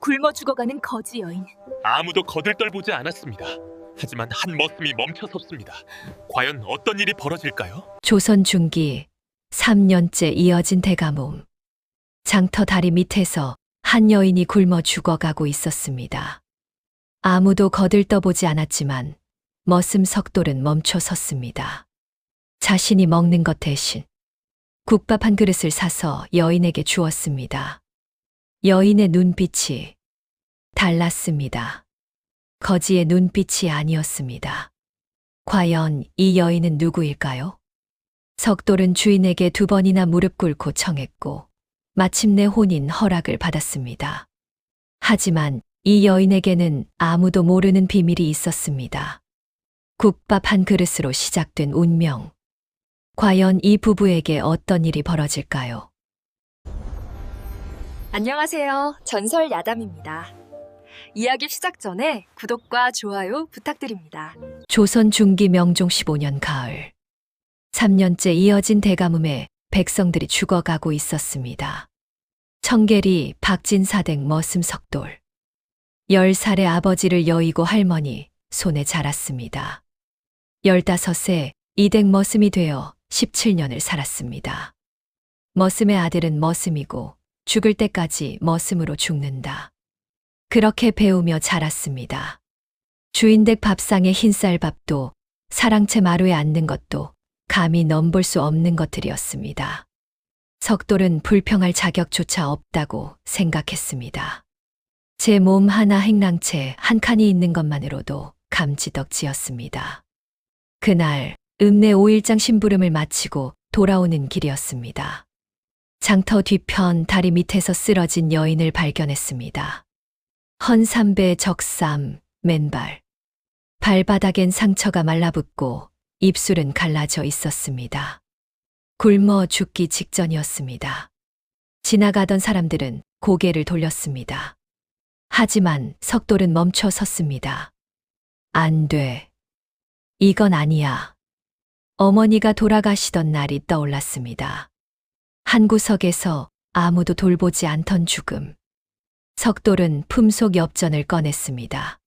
굶어 죽어가는 거지 여인. 아무도 거들떠보지 않았습니다. 하지만 한 머슴이 멈춰 섰습니다. 과연 어떤 일이 벌어질까요? 조선 중기 3년째 이어진 대가뭄. 장터 다리 밑에서 한 여인이 굶어 죽어가고 있었습니다. 아무도 거들떠보지 않았지만 머슴 석돌은 멈춰 섰습니다. 자신이 먹는 것 대신 국밥 한 그릇을 사서 여인에게 주었습니다. 여인의 눈빛이 달랐습니다. 거지의 눈빛이 아니었습니다. 과연 이 여인은 누구일까요? 석돌은 주인에게 2번이나 무릎 꿇고 청했고 마침내 혼인 허락을 받았습니다. 하지만 이 여인에게는 아무도 모르는 비밀이 있었습니다. 국밥 한 그릇으로 시작된 운명. 과연 이 부부에게 어떤 일이 벌어질까요? 안녕하세요. 전설 야담입니다. 이야기 시작 전에 구독과 좋아요 부탁드립니다. 조선 중기 명종 15년 가을. 3년째 이어진 대가뭄에 백성들이 죽어가고 있었습니다. 청계리 박진사댁 머슴 석돌. 10살의 아버지를 여의고 할머니 손에 자랐습니다. 15세 이댁 머슴이 되어 17년을 살았습니다. 머슴의 아들은 머슴이고 죽을 때까지 머슴으로 죽는다. 그렇게 배우며 자랐습니다. 주인댁 밥상의 흰쌀밥도 사랑채 마루에 앉는 것도 감히 넘볼 수 없는 것들이었습니다. 석돌은 불평할 자격조차 없다고 생각했습니다. 제 몸 하나 행랑채 한 칸이 있는 것만으로도 감지덕지였습니다. 그날 읍내 5일장 심부름을 마치고 돌아오는 길이었습니다. 장터 뒤편 다리 밑에서 쓰러진 여인을 발견했습니다. 헌삼배 적삼, 맨발. 발바닥엔 상처가 말라붙고 입술은 갈라져 있었습니다. 굶어 죽기 직전이었습니다. 지나가던 사람들은 고개를 돌렸습니다. 하지만 석돌은 멈춰 섰습니다. 안 돼. 이건 아니야. 어머니가 돌아가시던 날이 떠올랐습니다. 한 구석에서 아무도 돌보지 않던 죽음. 석돌은 품속 엽전을 꺼냈습니다.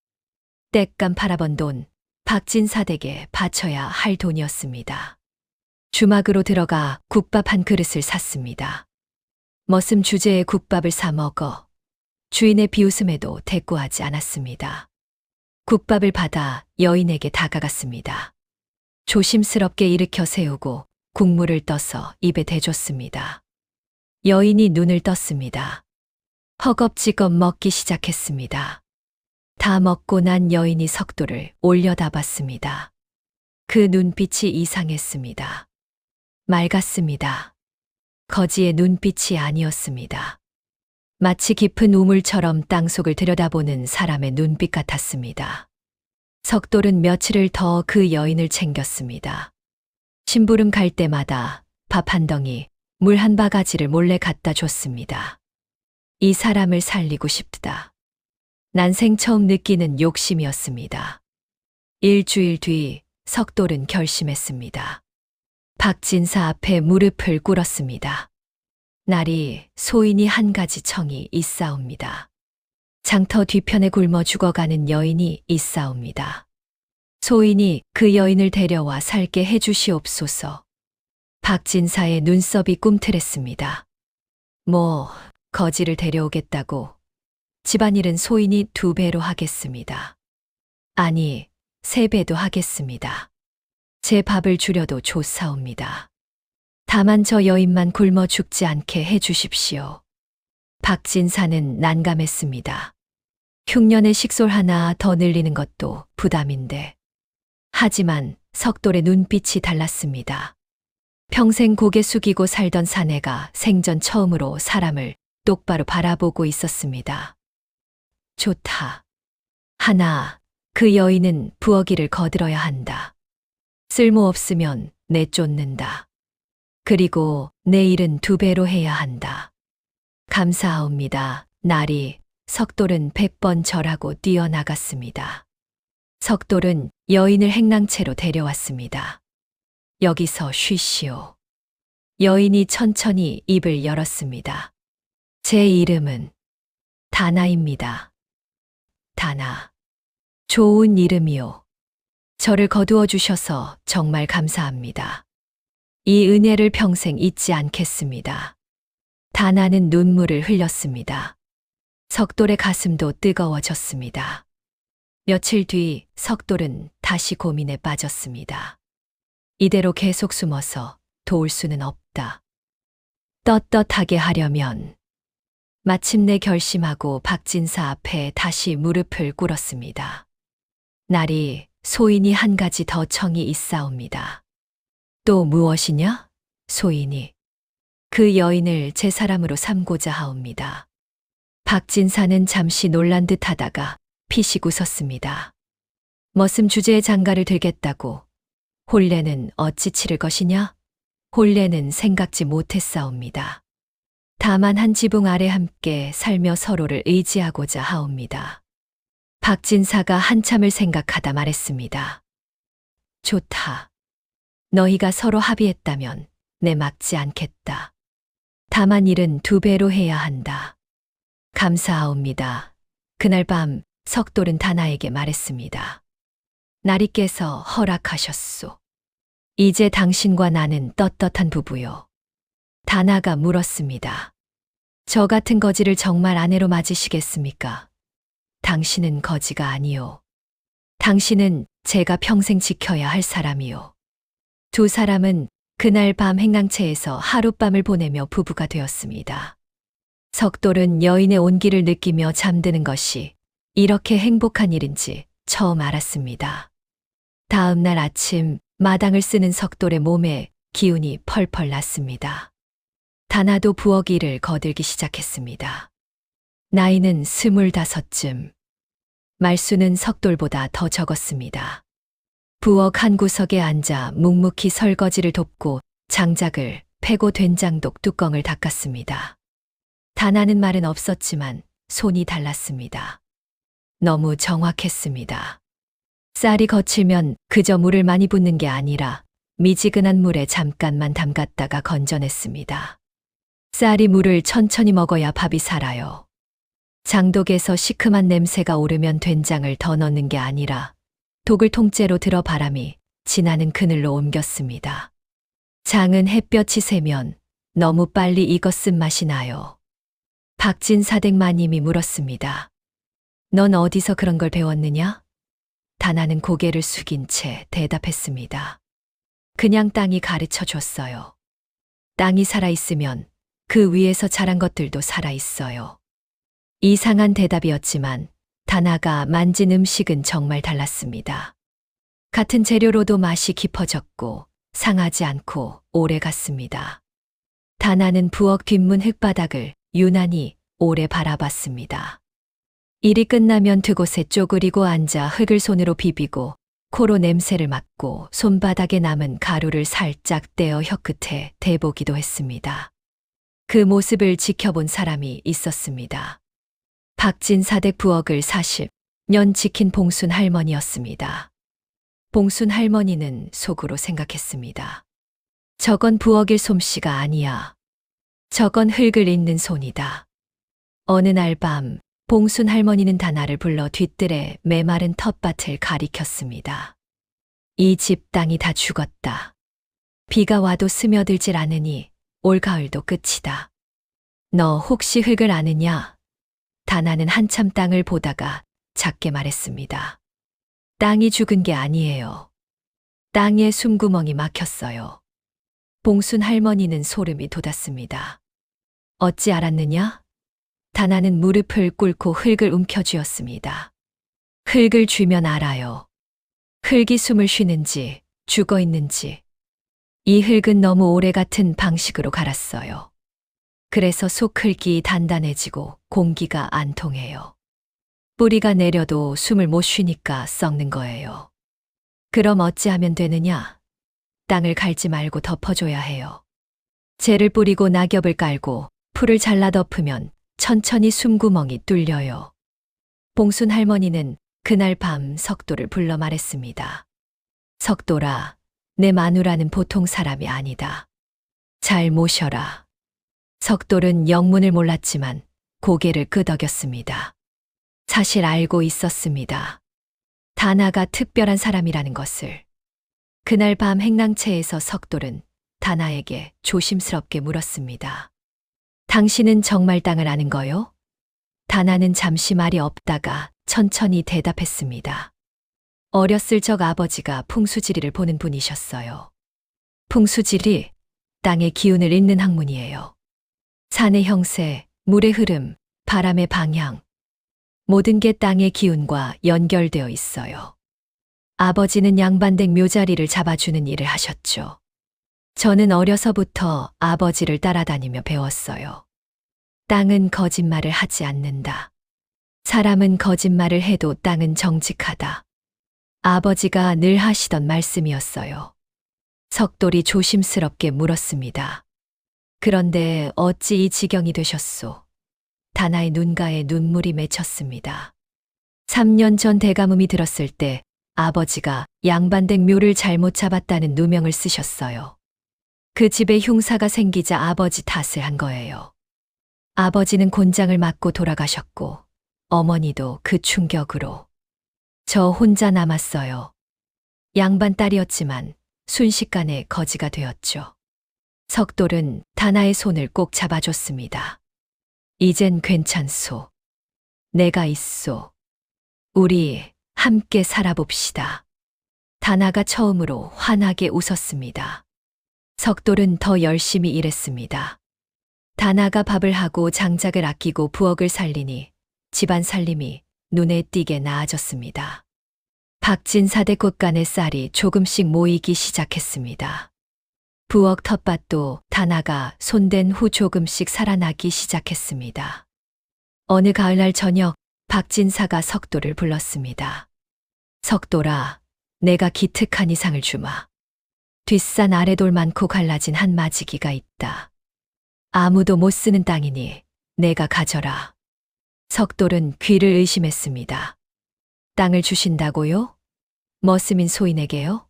땔감 팔아번 돈, 박진사댁에 바쳐야 할 돈이었습니다. 주막으로 들어가 국밥 한 그릇을 샀습니다. 머슴 주제에 국밥을 사 먹어 주인의 비웃음에도 대꾸하지 않았습니다. 국밥을 받아 여인에게 다가갔습니다. 조심스럽게 일으켜 세우고 국물을 떠서 입에 대줬습니다. 여인이 눈을 떴습니다. 허겁지겁 먹기 시작했습니다. 다 먹고 난 여인이 석돌을 올려다봤습니다. 그 눈빛이 이상했습니다. 맑았습니다. 거지의 눈빛이 아니었습니다. 마치 깊은 우물처럼 땅속을 들여다보는 사람의 눈빛 같았습니다. 석돌은 며칠을 더 그 여인을 챙겼습니다. 심부름 갈 때마다 밥 한 덩이, 물 한 바가지를 몰래 갖다 줬습니다. 이 사람을 살리고 싶다. 난생 처음 느끼는 욕심이었습니다. 일주일 뒤 석돌은 결심했습니다. 박진사 앞에 무릎을 꿇었습니다. 날이 소인이 한 가지 청이 있사옵니다. 장터 뒤편에 굶어 죽어가는 여인이 있사옵니다. 소인이 그 여인을 데려와 살게 해주시옵소서. 박진사의 눈썹이 꿈틀했습니다. 거지를 데려오겠다고. 집안일은 소인이 2배로 하겠습니다. 아니, 3배도 하겠습니다. 제 밥을 줄여도 좋사옵니다. 다만 저 여인만 굶어 죽지 않게 해주십시오. 박진사는 난감했습니다. 흉년의 식솔 하나 더 늘리는 것도 부담인데. 하지만 석돌의 눈빛이 달랐습니다. 평생 고개 숙이고 살던 사내가 생전 처음으로 사람을 똑바로 바라보고 있었습니다. 좋다. 하나, 그 여인은 부엌일을 거들어야 한다. 쓸모없으면 내쫓는다. 그리고 내 일은 2배로 해야 한다. 감사하옵니다. 날이 석돌은 100번 절하고 뛰어나갔습니다. 석돌은 여인을 행랑채로 데려왔습니다. 여기서 쉬시오. 여인이 천천히 입을 열었습니다. 제 이름은 다나입니다. 다나. 좋은 이름이요. 저를 거두어 주셔서 정말 감사합니다. 이 은혜를 평생 잊지 않겠습니다. 다나는 눈물을 흘렸습니다. 석돌의 가슴도 뜨거워졌습니다. 며칠 뒤 석돌은 다시 고민에 빠졌습니다. 이대로 계속 숨어서 도울 수는 없다. 떳떳하게 하려면 마침내 결심하고 박진사 앞에 다시 무릎을 꿇었습니다. 날이 소인이 한 가지 더 청이 있사옵니다. 또 무엇이냐? 소인이. 그 여인을 제 사람으로 삼고자 하옵니다. 박진사는 잠시 놀란 듯 하다가 피식 웃었습니다. 머슴 주제의 장가를 들겠다고. 혼례는 어찌 치를 것이냐? 혼례는 생각지 못했사옵니다. 다만 한 지붕 아래 함께 살며 서로를 의지하고자 하옵니다. 박진사가 한참을 생각하다 말했습니다. 좋다. 너희가 서로 합의했다면 내 막지 않겠다. 다만 일은 2배로 해야 한다. 감사하옵니다. 그날 밤 석돌은 다나에게 말했습니다. 날이 깨서 허락하셨소. 이제 당신과 나는 떳떳한 부부요. 다나가 물었습니다. 저 같은 거지를 정말 아내로 맞으시겠습니까? 당신은 거지가 아니요. 당신은 제가 평생 지켜야 할 사람이요. 두 사람은 그날 밤 행랑채에서 하룻밤을 보내며 부부가 되었습니다. 석돌은 여인의 온기를 느끼며 잠드는 것이 이렇게 행복한 일인지 처음 알았습니다. 다음 날 아침 마당을 쓰는 석돌의 몸에 기운이 펄펄 났습니다. 다나도 부엌 일을 거들기 시작했습니다. 나이는 25쯤. 말수는 석돌보다 더 적었습니다. 부엌 한 구석에 앉아 묵묵히 설거지를 돕고 장작을 패고 된장독 뚜껑을 닦았습니다. 다나는 말은 없었지만 손이 달랐습니다. 너무 정확했습니다. 쌀이 거칠면 그저 물을 많이 붓는 게 아니라 미지근한 물에 잠깐만 담갔다가 건져냈습니다. 쌀이 물을 천천히 먹어야 밥이 살아요. 장독에서 시큼한 냄새가 오르면 된장을 더 넣는 게 아니라 독을 통째로 들어 바람이 지나는 그늘로 옮겼습니다. 장은 햇볕이 세면 너무 빨리 익어 쓴맛이 나요. 박진사댁마님이 물었습니다. 넌 어디서 그런 걸 배웠느냐? 다나는 고개를 숙인 채 대답했습니다. 그냥 땅이 가르쳐 줬어요. 땅이 살아있으면 그 위에서 자란 것들도 살아있어요. 이상한 대답이었지만 다나가 만진 음식은 정말 달랐습니다. 같은 재료로도 맛이 깊어졌고 상하지 않고 오래 갔습니다. 다나는 부엌 뒷문 흙바닥을 유난히 오래 바라봤습니다. 일이 끝나면 그곳에 쪼그리고 앉아 흙을 손으로 비비고 코로 냄새를 맡고 손바닥에 남은 가루를 살짝 떼어 혀끝에 대보기도 했습니다. 그 모습을 지켜본 사람이 있었습니다. 박진사댁 부엌을 40년 지킨 봉순 할머니였습니다. 봉순 할머니는 속으로 생각했습니다. 저건 부엌일 솜씨가 아니야. 저건 흙을 잇는 손이다. 어느 날 밤 봉순 할머니는 다나를 불러 뒤뜰에 메마른 텃밭을 가리켰습니다. 이 집 땅이 다 죽었다. 비가 와도 스며들질 않으니 올 가을도 끝이다. 너 혹시 흙을 아느냐? 다나는 한참 땅을 보다가 작게 말했습니다. 땅이 죽은 게 아니에요. 땅에 숨구멍이 막혔어요. 봉순 할머니는 소름이 돋았습니다. 어찌 알았느냐? 다나는 무릎을 꿇고 흙을 움켜쥐었습니다. 흙을 쥐면 알아요. 흙이 숨을 쉬는지 죽어 있는지. 이 흙은 너무 오래 같은 방식으로 갈았어요. 그래서 속흙이 단단해지고 공기가 안 통해요. 뿌리가 내려도 숨을 못 쉬니까 썩는 거예요. 그럼 어찌하면 되느냐? 땅을 갈지 말고 덮어줘야 해요. 재를 뿌리고 낙엽을 깔고 풀을 잘라 덮으면 천천히 숨구멍이 뚫려요. 봉순 할머니는 그날 밤 석돌을 불러 말했습니다. 석돌아, 내 마누라는 보통 사람이 아니다. 잘 모셔라. 석돌은 영문을 몰랐지만 고개를 끄덕였습니다. 사실 알고 있었습니다. 다나가 특별한 사람이라는 것을. 그날 밤 행랑채에서 석돌은 다나에게 조심스럽게 물었습니다. 당신은 정말 땅을 아는 거요? 다나는 잠시 말이 없다가 천천히 대답했습니다. 어렸을 적 아버지가 풍수지리를 보는 분이셨어요. 풍수지리, 땅의 기운을 읽는 학문이에요. 산의 형세, 물의 흐름, 바람의 방향, 모든 게 땅의 기운과 연결되어 있어요. 아버지는 양반댁 묘자리를 잡아주는 일을 하셨죠. 저는 어려서부터 아버지를 따라다니며 배웠어요. 땅은 거짓말을 하지 않는다. 사람은 거짓말을 해도 땅은 정직하다. 아버지가 늘 하시던 말씀이었어요. 석돌이 조심스럽게 물었습니다. 그런데 어찌 이 지경이 되셨소? 다나의 눈가에 눈물이 맺혔습니다. 3년 전 대가뭄이 들었을 때 아버지가 양반댁 묘를 잘못 잡았다는 누명을 쓰셨어요. 그 집에 흉사가 생기자 아버지 탓을 한 거예요. 아버지는 곤장을 맞고 돌아가셨고 어머니도 그 충격으로 저 혼자 남았어요. 양반 딸이었지만 순식간에 거지가 되었죠. 석돌은 다나의 손을 꼭 잡아줬습니다. 이젠 괜찮소. 내가 있소. 우리 함께 살아봅시다. 다나가 처음으로 환하게 웃었습니다. 석돌은 더 열심히 일했습니다. 다나가 밥을 하고 장작을 아끼고 부엌을 살리니 집안 살림이 눈에 띄게 나아졌습니다. 박진 사대꽃간의 쌀이 조금씩 모이기 시작했습니다. 부엌 텃밭도 다나가 손댄 후 조금씩 살아나기 시작했습니다. 어느 가을날 저녁 박진사가 석돌을 불렀습니다. 석돌아, 내가 기특한 이상을 주마. 뒷산 아래돌 많고 갈라진 한 마지기가 있다. 아무도 못 쓰는 땅이니 내가 가져라. 석돌은 귀를 의심했습니다. 땅을 주신다고요? 머스민 소인에게요?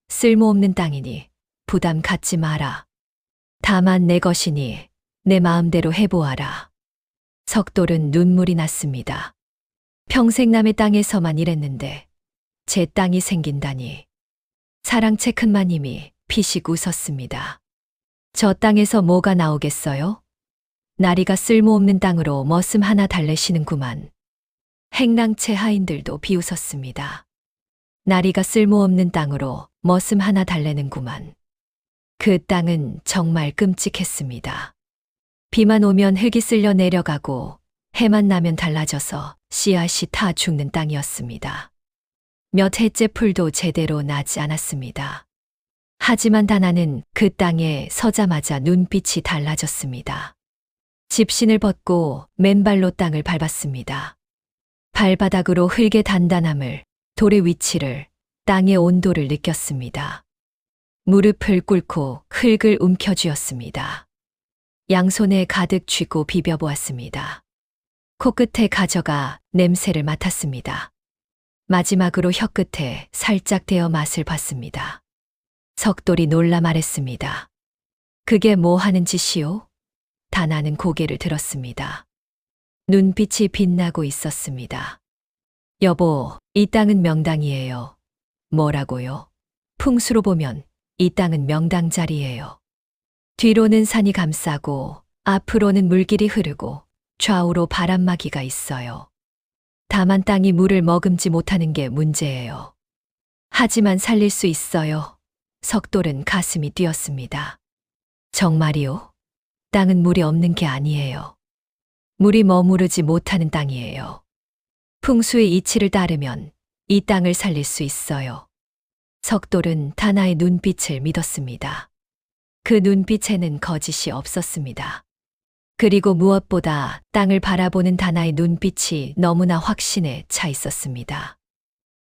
쓸모없는 땅이니 부담 갖지 마라. 다만 내 것이니 내 마음대로 해보아라. 석돌은 눈물이 났습니다. 평생 남의 땅에서만 일했는데 제 땅이 생긴다니. 사랑채 큰마님이 피식 웃었습니다. 저 땅에서 뭐가 나오겠어요? 나리가 쓸모없는 땅으로 머슴 하나 달래시는구만. 행랑채 하인들도 비웃었습니다. 나리가 쓸모없는 땅으로 머슴 하나 달래는구만. 그 땅은 정말 끔찍했습니다. 비만 오면 흙이 쓸려 내려가고 해만 나면 달라져서 씨앗이 타 죽는 땅이었습니다. 몇 해째 풀도 제대로 나지 않았습니다. 하지만 다나는 그 땅에 서자마자 눈빛이 달라졌습니다. 집신을 벗고 맨발로 땅을 밟았습니다. 발바닥으로 흙의 단단함을, 돌의 위치를, 땅의 온도를 느꼈습니다. 무릎을 꿇고 흙을 움켜쥐었습니다. 양손에 가득 쥐고 비벼보았습니다. 코끝에 가져가 냄새를 맡았습니다. 마지막으로 혀끝에 살짝 대어 맛을 봤습니다. 석돌이 놀라 말했습니다. 그게 뭐 하는 짓이요? 다나는 고개를 들었습니다. 눈빛이 빛나고 있었습니다. 여보, 이 땅은 명당이에요. 뭐라고요? 풍수로 보면 이 땅은 명당 자리예요. 뒤로는 산이 감싸고 앞으로는 물길이 흐르고 좌우로 바람막이가 있어요. 다만 땅이 물을 머금지 못하는 게 문제예요. 하지만 살릴 수 있어요. 석돌은 가슴이 뛰었습니다. 정말이요? 땅은 물이 없는 게 아니에요. 물이 머무르지 못하는 땅이에요. 풍수의 이치를 따르면 이 땅을 살릴 수 있어요. 석돌은 다나의 눈빛을 믿었습니다. 그 눈빛에는 거짓이 없었습니다. 그리고 무엇보다 땅을 바라보는 다나의 눈빛이 너무나 확신에 차 있었습니다.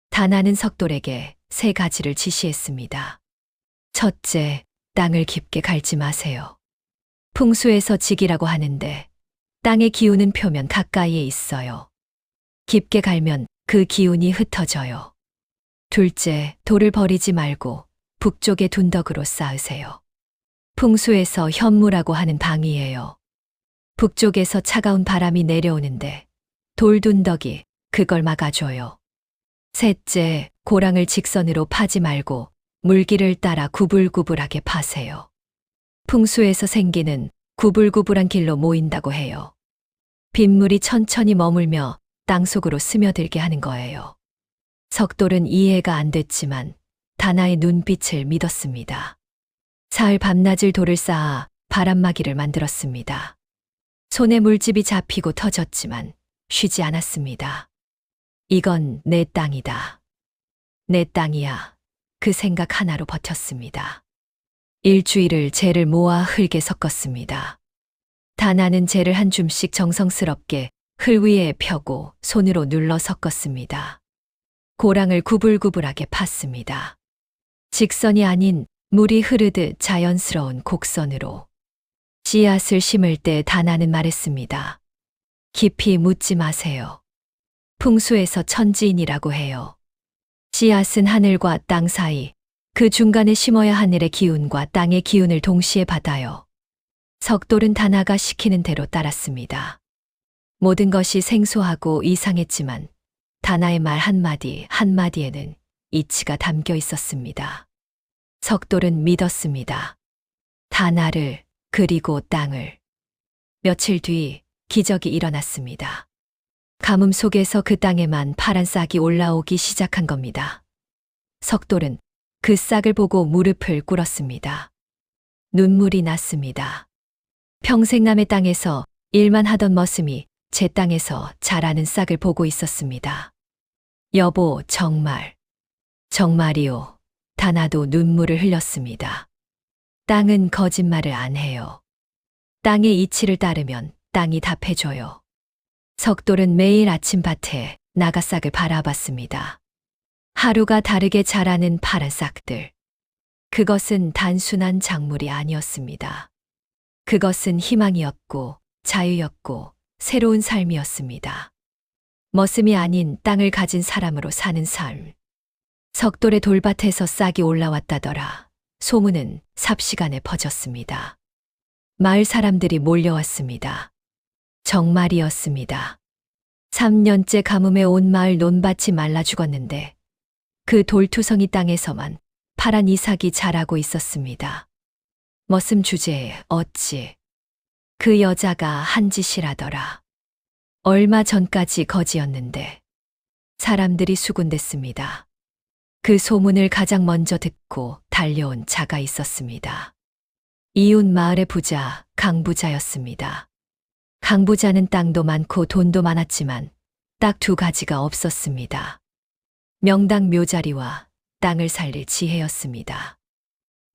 다나는 석돌에게 3가지를 지시했습니다. 첫째, 땅을 깊게 갈지 마세요. 풍수에서 직이라고 하는데 땅의 기운은 표면 가까이에 있어요. 깊게 갈면 그 기운이 흩어져요. 둘째, 돌을 버리지 말고 북쪽의 둔덕으로 쌓으세요. 풍수에서 현무라고 하는 방이에요. 북쪽에서 차가운 바람이 내려오는데 돌둔덕이 그걸 막아줘요. 셋째, 고랑을 직선으로 파지 말고 물길을 따라 구불구불하게 파세요. 풍수에서 생기는 구불구불한 길로 모인다고 해요. 빗물이 천천히 머물며 땅속으로 스며들게 하는 거예요. 석돌은 이해가 안 됐지만 다나의 눈빛을 믿었습니다. 사흘 밤낮을 돌을 쌓아 바람막이를 만들었습니다. 손에 물집이 잡히고 터졌지만 쉬지 않았습니다. 이건 내 땅이다. 내 땅이야. 그 생각 하나로 버텼습니다. 일주일을 재를 모아 흙에 섞었습니다. 다나는 재를 한 줌씩 정성스럽게 흙 위에 펴고 손으로 눌러 섞었습니다. 고랑을 구불구불하게 팠습니다. 직선이 아닌 물이 흐르듯 자연스러운 곡선으로. 씨앗을 심을 때 다나는 말했습니다. 깊이 묻지 마세요. 풍수에서 천지인이라고 해요. 씨앗은 하늘과 땅 사이, 그 중간에 심어야 하늘의 기운과 땅의 기운을 동시에 받아요. 석돌은 다나가 시키는 대로 따랐습니다. 모든 것이 생소하고 이상했지만 다나의 말 한마디 한마디에는 이치가 담겨 있었습니다. 석돌은 믿었습니다. 다나를 그리고 땅을. 며칠 뒤 기적이 일어났습니다. 가뭄 속에서 그 땅에만 파란 싹이 올라오기 시작한 겁니다. 석돌은 그 싹을 보고 무릎을 꿇었습니다. 눈물이 났습니다. 평생 남의 땅에서 일만 하던 머슴이 제 땅에서 자라는 싹을 보고 있었습니다. 여보, 정말이요. 다나도 눈물을 흘렸습니다. 땅은 거짓말을 안 해요. 땅의 이치를 따르면 땅이 답해줘요. 석돌은 매일 아침 밭에 나가 싹을 바라봤습니다. 하루가 다르게 자라는 파란 싹들. 그것은 단순한 작물이 아니었습니다. 그것은 희망이었고 자유였고 새로운 삶이었습니다. 머슴이 아닌 땅을 가진 사람으로 사는 삶. 석돌의 돌밭에서 싹이 올라왔다더라. 소문은 삽시간에 퍼졌습니다. 마을 사람들이 몰려왔습니다. 정말이었습니다. 3년째 가뭄에 온 마을 논밭이 말라 죽었는데 그 돌투성이 땅에서만 파란 이삭이 자라고 있었습니다. 머슴 주제에 어찌 그 여자가 한 짓이라더라. 얼마 전까지 거지였는데 사람들이 수군댔습니다. 그 소문을 가장 먼저 듣고 달려온 자가 있었습니다. 이웃 마을의 부자 강부자였습니다. 강부자는 땅도 많고 돈도 많았지만 딱 두 가지가 없었습니다. 명당 묘자리와 땅을 살릴 지혜였습니다.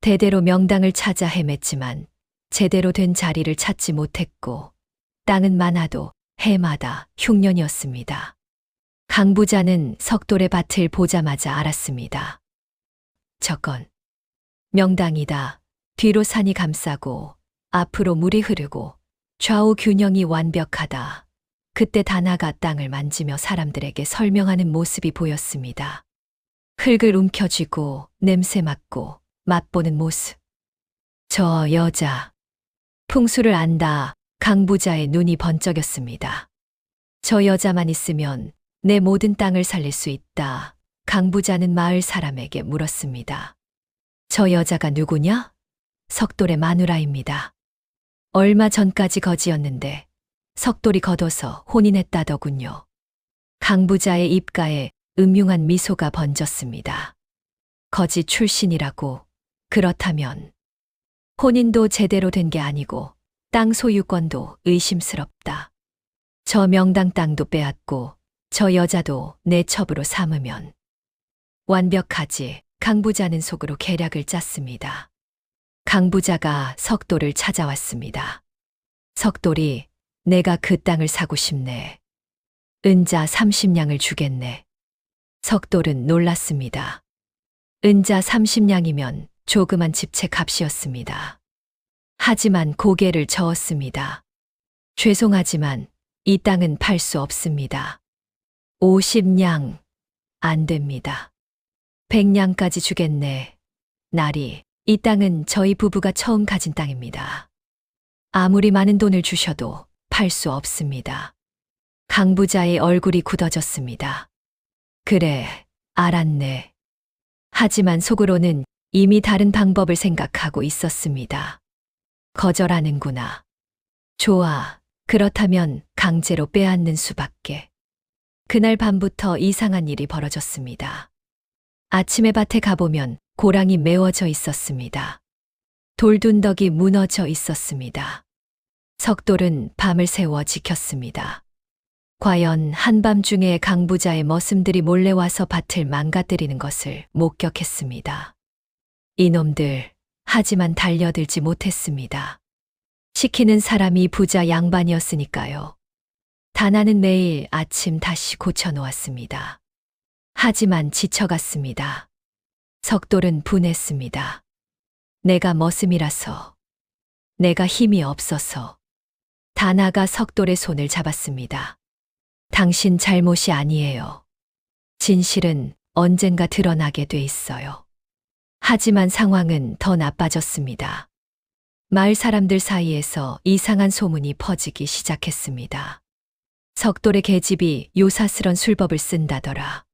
대대로 명당을 찾아 헤맸지만 제대로 된 자리를 찾지 못했고 땅은 많아도 해마다 흉년이었습니다. 강부자는 석돌의 밭을 보자마자 알았습니다. 저건 명당이다. 뒤로 산이 감싸고 앞으로 물이 흐르고 좌우 균형이 완벽하다. 그때 다나가 땅을 만지며 사람들에게 설명하는 모습이 보였습니다. 흙을 움켜쥐고 냄새 맡고 맛보는 모습. 저 여자. 풍수를 안다. 강부자의 눈이 번쩍였습니다. 저 여자만 있으면 내 모든 땅을 살릴 수 있다. 강부자는 마을 사람에게 물었습니다. 저 여자가 누구냐? 석돌의 마누라입니다. 얼마 전까지 거지였는데 석돌이 걷어서 혼인했다더군요. 강부자의 입가에 음흉한 미소가 번졌습니다. 거지 출신이라고. 그렇다면 혼인도 제대로 된 게 아니고 땅 소유권도 의심스럽다. 저 명당 땅도 빼앗고 저 여자도 내 첩으로 삼으면 완벽하지. 강부자는 속으로 계략을 짰습니다. 강부자가 석돌을 찾아왔습니다. 석돌이 내가 그 땅을 사고 싶네. 은자 30냥을 주겠네. 석돌은 놀랐습니다. 은자 30냥이면 조그만 집채 값이었습니다. 하지만 고개를 저었습니다. 죄송하지만 이 땅은 팔 수 없습니다. 50냥 안 됩니다. 100냥까지 주겠네. 나리, 이 땅은 저희 부부가 처음 가진 땅입니다. 아무리 많은 돈을 주셔도 용납할 수 없습니다. 강부자의 얼굴이 굳어졌습니다. 그래, 알았네. 하지만 속으로는 이미 다른 방법을 생각하고 있었습니다. 거절하는구나. 좋아. 그렇다면 강제로 빼앗는 수밖에. 그날 밤부터 이상한 일이 벌어졌습니다. 아침에 밭에 가보면 고랑이 메워져 있었습니다. 돌둔덕이 무너져 있었습니다. 석돌은 밤을 새워 지켰습니다. 과연 한밤중에 강부자의 머슴들이 몰래 와서 밭을 망가뜨리는 것을 목격했습니다. 이놈들, 하지만 달려들지 못했습니다. 시키는 사람이 부자 양반이었으니까요. 다나는 매일 아침 다시 고쳐놓았습니다. 하지만 지쳐갔습니다. 석돌은 분했습니다. 내가 머슴이라서, 내가 힘이 없어서. 다나가 석돌의 손을 잡았습니다. 당신 잘못이 아니에요. 진실은 언젠가 드러나게 돼 있어요. 하지만 상황은 더 나빠졌습니다. 마을 사람들 사이에서 이상한 소문이 퍼지기 시작했습니다. 석돌의 계집이 요사스런 술법을 쓴다더라.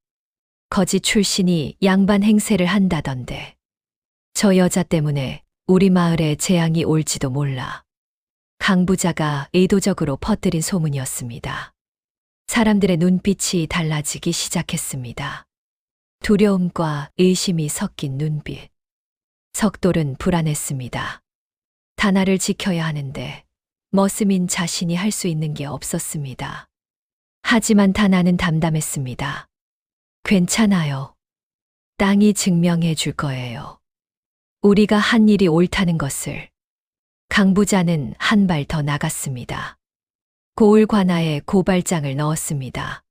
거지 출신이 양반 행세를 한다던데. 저 여자 때문에 우리 마을에 재앙이 올지도 몰라. 강부자가 의도적으로 퍼뜨린 소문이었습니다. 사람들의 눈빛이 달라지기 시작했습니다. 두려움과 의심이 섞인 눈빛. 석돌은 불안했습니다. 다나를 지켜야 하는데 머슴인 자신이 할 수 있는 게 없었습니다. 하지만 다나는 담담했습니다. 괜찮아요. 땅이 증명해 줄 거예요. 우리가 한 일이 옳다는 것을. 강부자는 한 발 더 나갔습니다. 고을 관아에 고발장을 넣었습니다.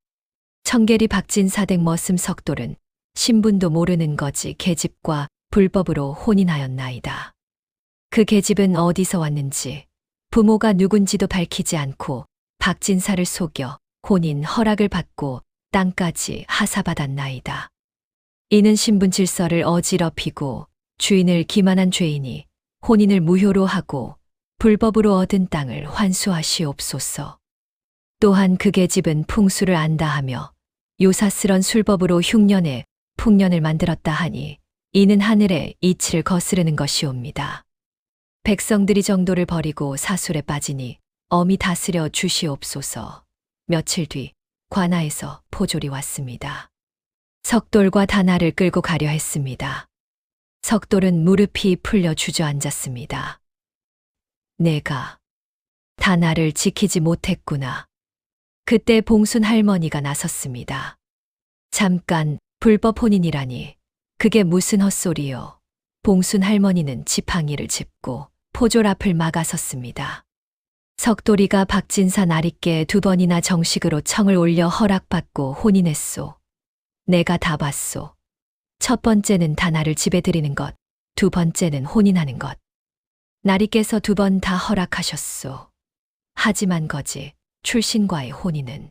청계리 박진사댁 머슴 석돌은 신분도 모르는 거지 계집과 불법으로 혼인하였나이다. 그 계집은 어디서 왔는지 부모가 누군지도 밝히지 않고 박진사를 속여 혼인 허락을 받고 땅까지 하사받았나이다. 이는 신분 질서를 어지럽히고 주인을 기만한 죄인이 혼인을 무효로 하고 불법으로 얻은 땅을 환수하시옵소서. 또한 그 계집은 풍수를 안다 하며 요사스런 술법으로 흉년에 풍년을 만들었다 하니 이는 하늘의 이치를 거스르는 것이옵니다. 백성들이 정도를 버리고 사술에 빠지니 엄히 다스려 주시옵소서. 며칠 뒤 관아에서 포졸이 왔습니다. 석돌과 다나를 끌고 가려 했습니다. 석돌은 무릎이 풀려 주저앉았습니다. 내가 다나를 지키지 못했구나. 그때 봉순 할머니가 나섰습니다. 잠깐 불법 혼인이라니 그게 무슨 헛소리요. 봉순 할머니는 지팡이를 짚고 포졸 앞을 막아섰습니다. 석돌이가 박진사 나리께 2번이나 정식으로 청을 올려 허락받고 혼인했소. 내가 다 봤소. 첫 번째는 다나를 집에 들이는 것, 두 번째는 혼인하는 것. 나리께서 2번 다 허락하셨소. 하지만 거지 출신과의 혼인은.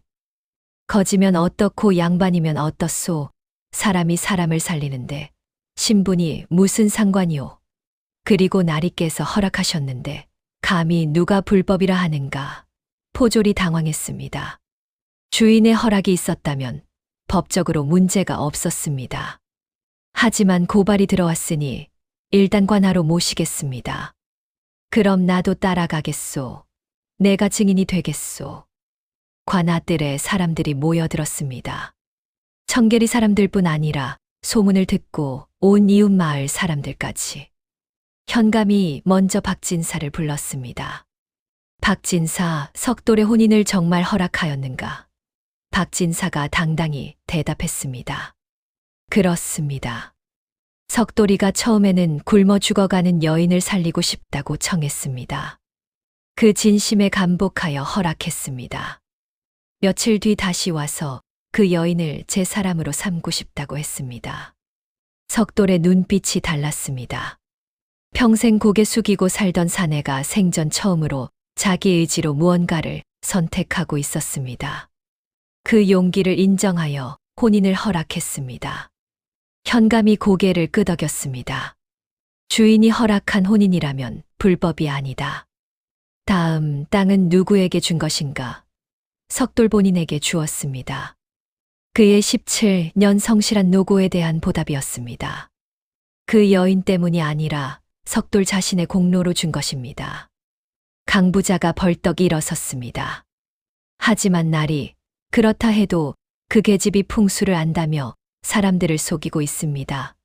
거지면 어떻고 양반이면 어떻소. 사람이 사람을 살리는데 신분이 무슨 상관이오. 그리고 나리께서 허락하셨는데 감히 누가 불법이라 하는가. 포졸이 당황했습니다. 주인의 허락이 있었다면 법적으로 문제가 없었습니다. 하지만 고발이 들어왔으니 일단 관하로 모시겠습니다. 그럼 나도 따라가겠소. 내가 증인이 되겠소. 관아뜰에 사람들이 모여들었습니다. 청계리 사람들뿐 아니라 소문을 듣고 온 이웃 마을 사람들까지. 현감이 먼저 박진사를 불렀습니다. 박진사, 석돌의 혼인을 정말 허락하였는가? 박진사가 당당히 대답했습니다. 그렇습니다. 석돌이가 처음에는 굶어 죽어가는 여인을 살리고 싶다고 청했습니다. 그 진심에 감복하여 허락했습니다. 며칠 뒤 다시 와서 그 여인을 제 사람으로 삼고 싶다고 했습니다. 석돌의 눈빛이 달랐습니다. 평생 고개 숙이고 살던 사내가 생전 처음으로 자기 의지로 무언가를 선택하고 있었습니다. 그 용기를 인정하여 혼인을 허락했습니다. 현감이 고개를 끄덕였습니다. 주인이 허락한 혼인이라면 불법이 아니다. 다음 땅은 누구에게 준 것인가? 석돌 본인에게 주었습니다. 그의 17년 성실한 노고에 대한 보답이었습니다. 그 여인 때문이 아니라 석돌 자신의 공로로 준 것입니다. 강부자가 벌떡 일어섰습니다. 하지만 날이 그렇다 해도 그 계집이 풍수를 안다며 사람들을 속이고 있습니다.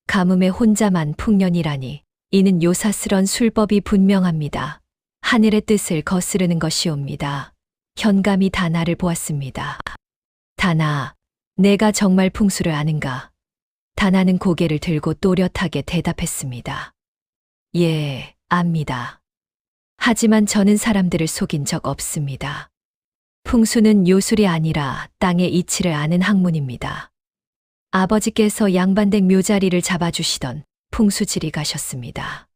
가뭄에 혼자만 풍년이라니 이는 요사스런 술법이 분명합니다. 하늘의 뜻을 거스르는 것이옵니다. 현감이 다나를 보았습니다. 다나, 내가 정말 풍수를 아는가? 다나는 고개를 들고 또렷하게 대답했습니다. 예, 압니다. 하지만 저는 사람들을 속인 적 없습니다. 풍수는 요술이 아니라 땅의 이치를 아는 학문입니다. 아버지께서 양반댁 묘자리를 잡아주시던 풍수지리 가셨습니다.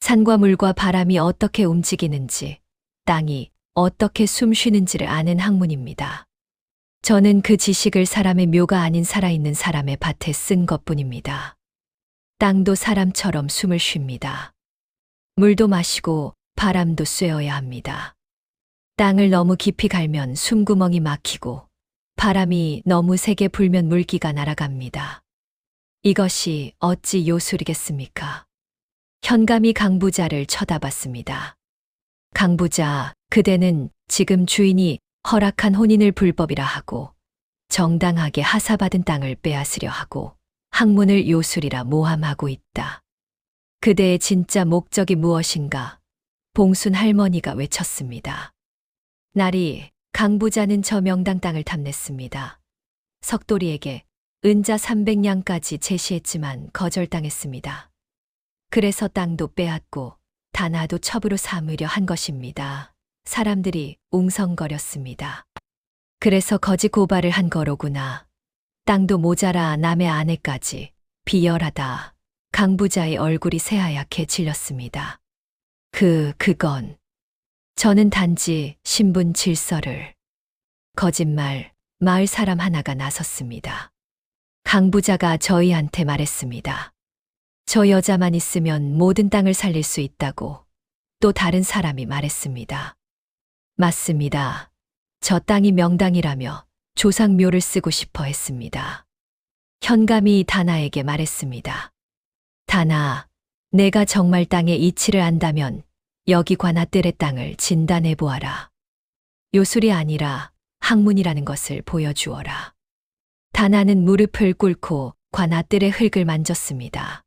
산과 물과 바람이 어떻게 움직이는지, 땅이 어떻게 숨 쉬는지를 아는 학문입니다. 저는 그 지식을 사람의 묘가 아닌 살아있는 사람의 밭에 쓴 것뿐입니다. 땅도 사람처럼 숨을 쉽니다. 물도 마시고 바람도 쐬어야 합니다. 땅을 너무 깊이 갈면 숨구멍이 막히고 바람이 너무 세게 불면 물기가 날아갑니다. 이것이 어찌 요술이겠습니까? 현감이 강부자를 쳐다봤습니다. 강부자, 그대는 지금 주인이 허락한 혼인을 불법이라 하고 정당하게 하사받은 땅을 빼앗으려 하고 학문을 요술이라 모함하고 있다. 그대의 진짜 목적이 무엇인가? 봉순 할머니가 외쳤습니다. 날이 강부자는 저 명당 땅을 탐냈습니다. 석돌이에게 은자 300냥까지 제시했지만 거절당했습니다. 그래서 땅도 빼앗고 다나도 첩으로 삼으려 한 것입니다. 사람들이 웅성거렸습니다. 그래서 거짓 고발을 한 거로구나. 땅도 모자라 남의 아내까지. 비열하다. 강부자의 얼굴이 새하얗게 질렸습니다. 그건. 저는 단지 신분 질서를. 거짓말, 마을 사람 하나가 나섰습니다. 강부자가 저희한테 말했습니다. 저 여자만 있으면 모든 땅을 살릴 수 있다고. 또 다른 사람이 말했습니다. 맞습니다. 저 땅이 명당이라며 조상묘를 쓰고 싶어 했습니다. 현감이 다나에게 말했습니다. 다나, 내가 정말 땅의 이치를 안다면 여기 관아뜰의 땅을 진단해 보아라. 요술이 아니라 학문이라는 것을 보여주어라. 다나는 무릎을 꿇고 관아뜰의 흙을 만졌습니다.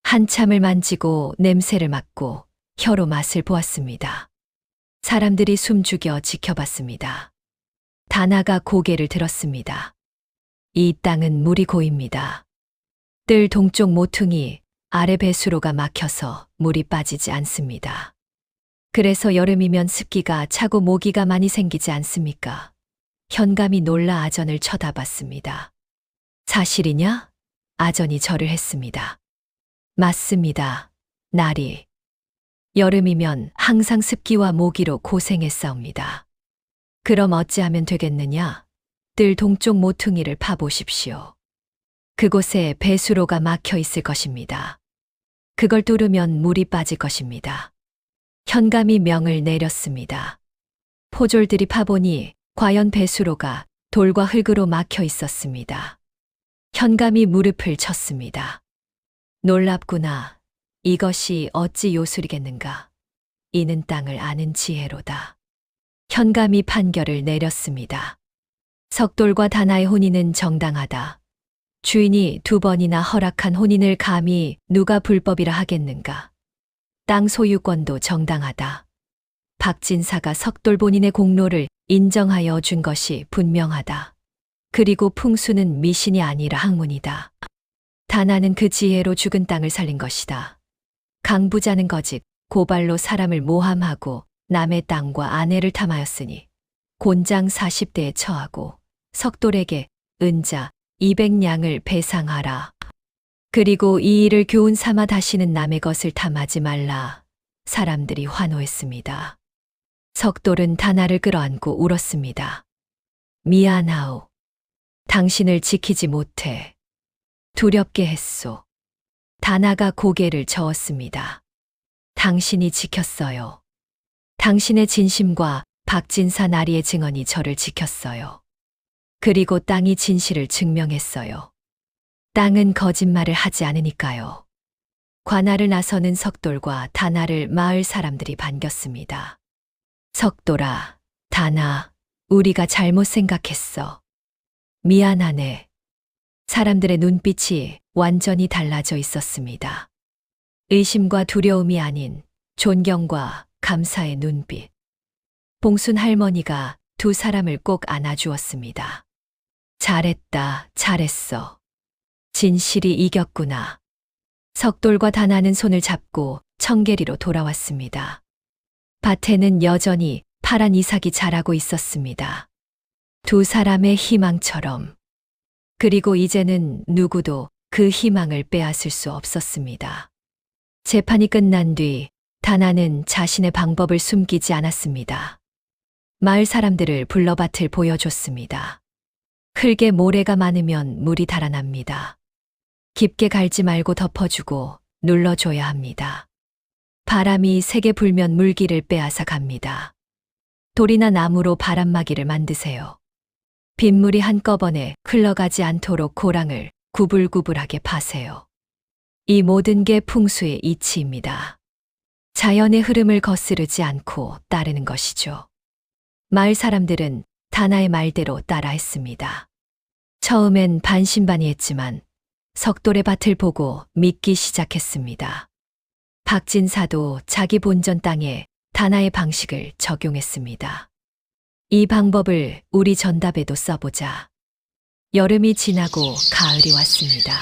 한참을 만지고 냄새를 맡고 혀로 맛을 보았습니다. 사람들이 숨죽여 지켜봤습니다. 다나가 고개를 들었습니다. 이 땅은 물이 고입니다. 뜰 동쪽 모퉁이 아래 배수로가 막혀서 물이 빠지지 않습니다. 그래서 여름이면 습기가 차고 모기가 많이 생기지 않습니까? 현감이 놀라 아전을 쳐다봤습니다. 사실이냐? 아전이 절을 했습니다. 맞습니다. 날이. 여름이면 항상 습기와 모기로 고생했사옵니다. 그럼 어찌하면 되겠느냐? 뜰 동쪽 모퉁이를 파보십시오. 그곳에 배수로가 막혀 있을 것입니다. 그걸 뚫으면 물이 빠질 것입니다. 현감이 명을 내렸습니다. 포졸들이 파보니 과연 배수로가 돌과 흙으로 막혀 있었습니다. 현감이 무릎을 쳤습니다. 놀랍구나. 이것이 어찌 요술이겠는가. 이는 땅을 아는 지혜로다. 현감이 판결을 내렸습니다. 석돌과 다나의 혼인은 정당하다. 주인이 2번이나 허락한 혼인을 감히 누가 불법이라 하겠는가. 땅 소유권도 정당하다. 박진사가 석돌 본인의 공로를 인정하여 준 것이 분명하다. 그리고 풍수는 미신이 아니라 학문이다. 다나는 그 지혜로 죽은 땅을 살린 것이다. 강부자는 거짓, 고발로 사람을 모함하고 남의 땅과 아내를 탐하였으니 곤장 40대에 처하고 석돌에게 은자 200냥을 배상하라. 그리고 이 일을 교훈 삼아 다시는 남의 것을 탐하지 말라. 사람들이 환호했습니다. 석돌은 다나를 끌어안고 울었습니다. 미안하오. 당신을 지키지 못해. 두렵게 했소. 다나가 고개를 저었습니다. 당신이 지켰어요. 당신의 진심과 박진사 나리의 증언이 저를 지켰어요. 그리고 땅이 진실을 증명했어요. 땅은 거짓말을 하지 않으니까요. 관할을 나서는 석돌과 다나를 마을 사람들이 반겼습니다. 석돌아, 다나, 우리가 잘못 생각했어. 미안하네. 사람들의 눈빛이 완전히 달라져 있었습니다. 의심과 두려움이 아닌 존경과 감사의 눈빛. 봉순 할머니가 두 사람을 꼭 안아주었습니다. 잘했다, 잘했어. 진실이 이겼구나. 석돌과 다나는 손을 잡고 청계리로 돌아왔습니다. 밭에는 여전히 파란 이삭이 자라고 있었습니다. 두 사람의 희망처럼. 그리고 이제는 누구도 그 희망을 빼앗을 수 없었습니다. 재판이 끝난 뒤 다나는 자신의 방법을 숨기지 않았습니다. 마을 사람들을 불러 밭을 보여줬습니다. 흙에 모래가 많으면 물이 달아납니다. 깊게 갈지 말고 덮어주고 눌러줘야 합니다. 바람이 세게 불면 물기를 빼앗아 갑니다. 돌이나 나무로 바람막이를 만드세요. 빗물이 한꺼번에 흘러가지 않도록 고랑을 구불구불하게 파세요. 이 모든 게 풍수의 이치입니다. 자연의 흐름을 거스르지 않고 따르는 것이죠. 마을 사람들은 다나의 말대로 따라했습니다. 처음엔 반신반의했지만 석돌의 밭을 보고 믿기 시작했습니다. 박진사도 자기 본전 땅에 다나의 방식을 적용했습니다. 이 방법을 우리 전답에도 써보자. 여름이 지나고 가을이 왔습니다.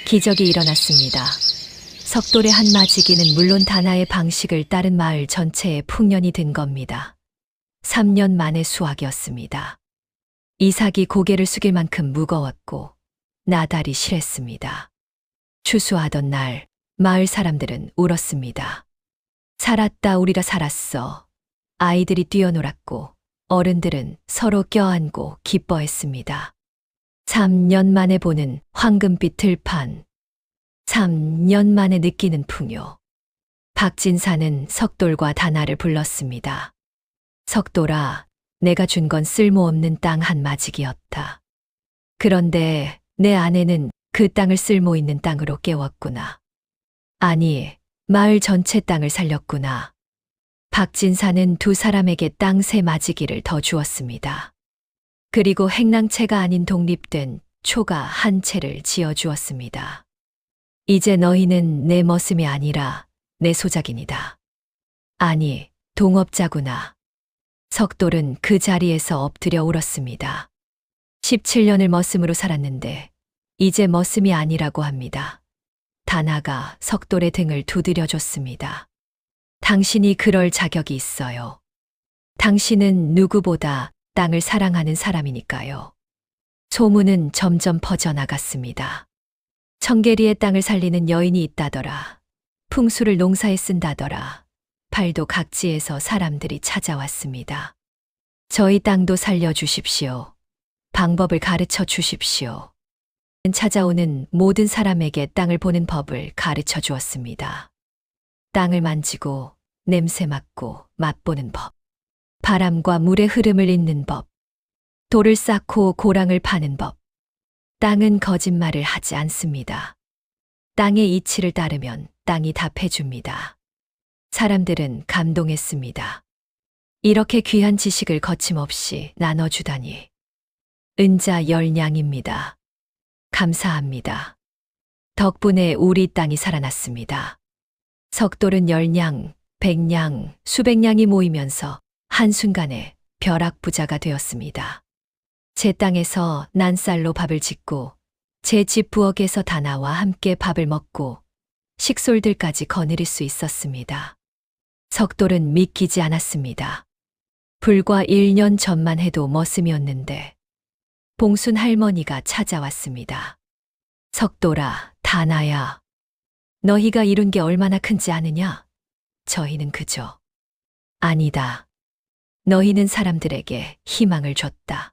기적이 일어났습니다. 석돌의 한 마지기는 물론 다나의 방식을 따른 마을 전체에 풍년이 든 겁니다. 3년 만의 수확이었습니다. 이삭이 고개를 숙일 만큼 무거웠고 나달이 실했습니다. 추수하던 날 마을 사람들은 울었습니다. 살았다, 우리가 살았어. 아이들이 뛰어놀았고 어른들은 서로 껴안고 기뻐했습니다. 3년 만에 보는 황금빛 들판. 3년 만에 느끼는 풍요. 박진사는 석돌과 다나를 불렀습니다. 석돌아, 내가 준 건 쓸모없는 땅 한 마지기였다. 그런데 내 아내는 그 땅을 쓸모 있는 땅으로 깨웠구나. 아니, 마을 전체 땅을 살렸구나. 박진사는 두 사람에게 땅 세 마지기를 더 주었습니다. 그리고 행랑채가 아닌 독립된 초가 한 채를 지어주었습니다. 이제 너희는 내 머슴이 아니라 내 소작이니다. 아니, 동업자구나. 석돌은 그 자리에서 엎드려 울었습니다. 17년을 머슴으로 살았는데 이제 머슴이 아니라고 합니다. 다나가 석돌의 등을 두드려줬습니다. 당신이 그럴 자격이 있어요. 당신은 누구보다 땅을 사랑하는 사람이니까요. 소문은 점점 퍼져나갔습니다. 청계리의 땅을 살리는 여인이 있다더라. 풍수를 농사에 쓴다더라. 팔도 각지에서 사람들이 찾아왔습니다. 저희 땅도 살려주십시오. 방법을 가르쳐 주십시오. 찾아오는 모든 사람에게 땅을 보는 법을 가르쳐 주었습니다. 땅을 만지고 냄새 맡고 맛보는 법. 바람과 물의 흐름을 잇는 법. 돌을 쌓고 고랑을 파는 법. 땅은 거짓말을 하지 않습니다. 땅의 이치를 따르면 땅이 답해줍니다. 사람들은 감동했습니다. 이렇게 귀한 지식을 거침없이 나눠주다니. 은자 열냥입니다. 감사합니다. 덕분에 우리 땅이 살아났습니다. 석돌은 10냥, 100냥, 수백 냥이 모이면서 한순간에 벼락부자가 되었습니다. 제 땅에서 난 쌀로 밥을 짓고 제 집 부엌에서 다나와 함께 밥을 먹고 식솔들까지 거느릴 수 있었습니다. 석돌은 믿기지 않았습니다. 불과 1년 전만 해도 머슴이었는데 봉순 할머니가 찾아왔습니다. 석돌아, 다나야. 너희가 이룬 게 얼마나 큰지 아느냐? 저희는 그저. 아니다. 너희는 사람들에게 희망을 줬다.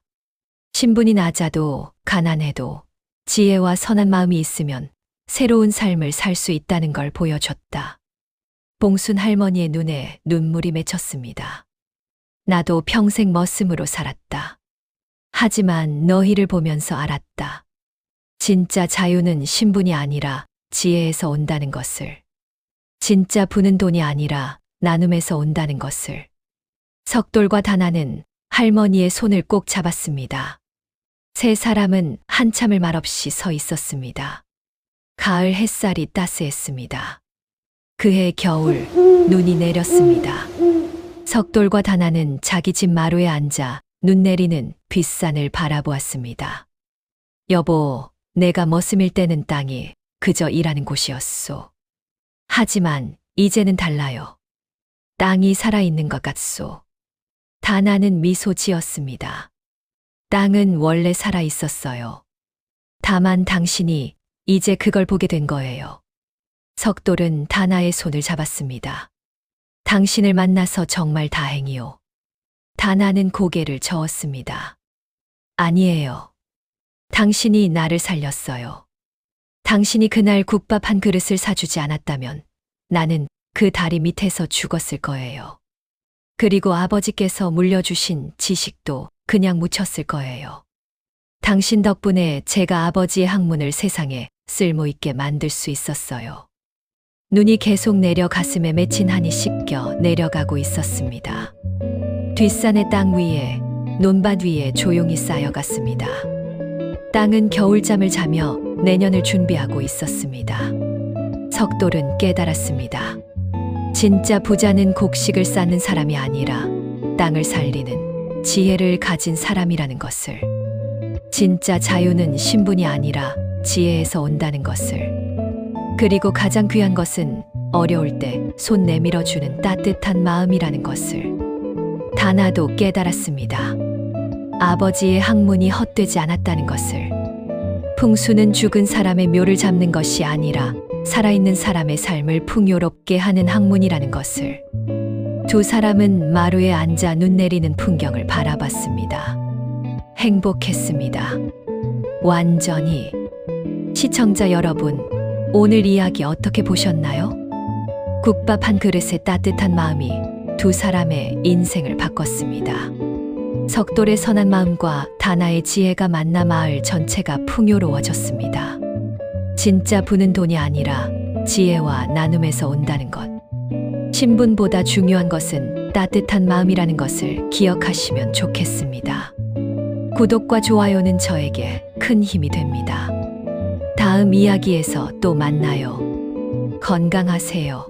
신분이 낮아도 가난해도 지혜와 선한 마음이 있으면 새로운 삶을 살 수 있다는 걸 보여줬다. 봉순 할머니의 눈에 눈물이 맺혔습니다. 나도 평생 머슴으로 살았다. 하지만 너희를 보면서 알았다. 진짜 자유는 신분이 아니라 지혜에서 온다는 것을. 진짜 부는 돈이 아니라 나눔에서 온다는 것을. 석돌과 다나는 할머니의 손을 꼭 잡았습니다. 세 사람은 한참을 말없이 서 있었습니다. 가을 햇살이 따스했습니다. 그해 겨울 눈이 내렸습니다. 석돌과 다나는 자기 집 마루에 앉아 눈 내리는 빗산을 바라보았습니다. 여보, 내가 머슴일 때는 땅이 그저 일하는 곳이었소. 하지만 이제는 달라요. 땅이 살아있는 것 같소. 다나는 미소 지었습니다. 땅은 원래 살아있었어요. 다만 당신이 이제 그걸 보게 된 거예요. 석돌은 다나의 손을 잡았습니다. 당신을 만나서 정말 다행이요. 다나는 고개를 저었습니다. 아니에요. 당신이 나를 살렸어요. 당신이 그날 국밥 한 그릇을 사주지 않았다면 나는 그 다리 밑에서 죽었을 거예요. 그리고 아버지께서 물려주신 지식도 그냥 묻혔을 거예요. 당신 덕분에 제가 아버지의 학문을 세상에 쓸모있게 만들 수 있었어요. 눈이 계속 내려 가슴에 맺힌 한이 씻겨 내려가고 있었습니다. 뒷산의 땅 위에, 논밭 위에 조용히 쌓여갔습니다. 땅은 겨울잠을 자며 내년을 준비하고 있었습니다. 석돌은 깨달았습니다. 진짜 부자는 곡식을 쌓는 사람이 아니라 땅을 살리는 지혜를 가진 사람이라는 것을. 진짜 자유는 신분이 아니라 지혜에서 온다는 것을. 그리고 가장 귀한 것은 어려울 때 손 내밀어주는 따뜻한 마음이라는 것을. 다나도 깨달았습니다. 아버지의 학문이 헛되지 않았다는 것을. 풍수는 죽은 사람의 묘를 잡는 것이 아니라 살아있는 사람의 삶을 풍요롭게 하는 학문이라는 것을. 두 사람은 마루에 앉아 눈 내리는 풍경을 바라봤습니다. 행복했습니다. 완전히. 시청자 여러분, 오늘 이야기 어떻게 보셨나요? 국밥 한 그릇의 따뜻한 마음이 두 사람의 인생을 바꿨습니다. 석돌의 선한 마음과 다나의 지혜가 만나 마을 전체가 풍요로워졌습니다. 진짜 부는 돈이 아니라 지혜와 나눔에서 온다는 것. 신분보다 중요한 것은 따뜻한 마음이라는 것을 기억하시면 좋겠습니다. 구독과 좋아요는 저에게 큰 힘이 됩니다. 다음 이야기에서 또 만나요. 건강하세요.